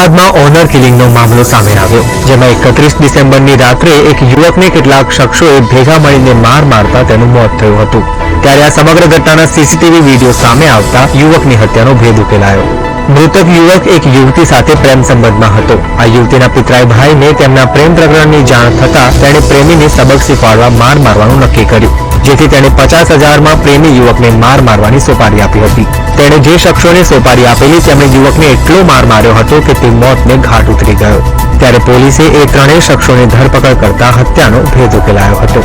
અમદાવાદમાં ઓનર કિલિંગનો મામલો સામે આવ્યો, જેમાં 31 ડિસેમ્બરની રાત્રે એક યુવકને કેટલાક શખ્સોએ ભેગા મળીને માર મારતા તેનું મોત થયું હતું। ત્યારે આ સમગ્ર ઘટનાના સીસીટીવી વિડીયો સામે આવતા યુવકની હત્યાનો ભેદ ઉકેલાયો। મૃતક યુવક એક યુવતી સાથે પ્રેમ સંબંધમાં હતો। આ યુવતીના પિતરાઈ ભાઈને તેમના પ્રેમ પ્રકરણની જાણ થતાં તેણે પ્રેમીને સબક શીખવાડવા માર મારવાનું નક્કી કર્યું, જેથી તેણે 50,000માં પ્રેમી યુવકને માર મારવાની સોપારી આપી હતી। તેણે જે શખ્સોને સોપારી આપેલી તેમણે યુવકને એટલો માર માર્યો હતો કે તે મોતને ઘાટ ઉતરી ગયો। ત્યારે પોલીસે એ ત્રણેય શખ્સોની ધરપકડ કરતા હત્યાનો ભેદ ઉકેલાયો હતો।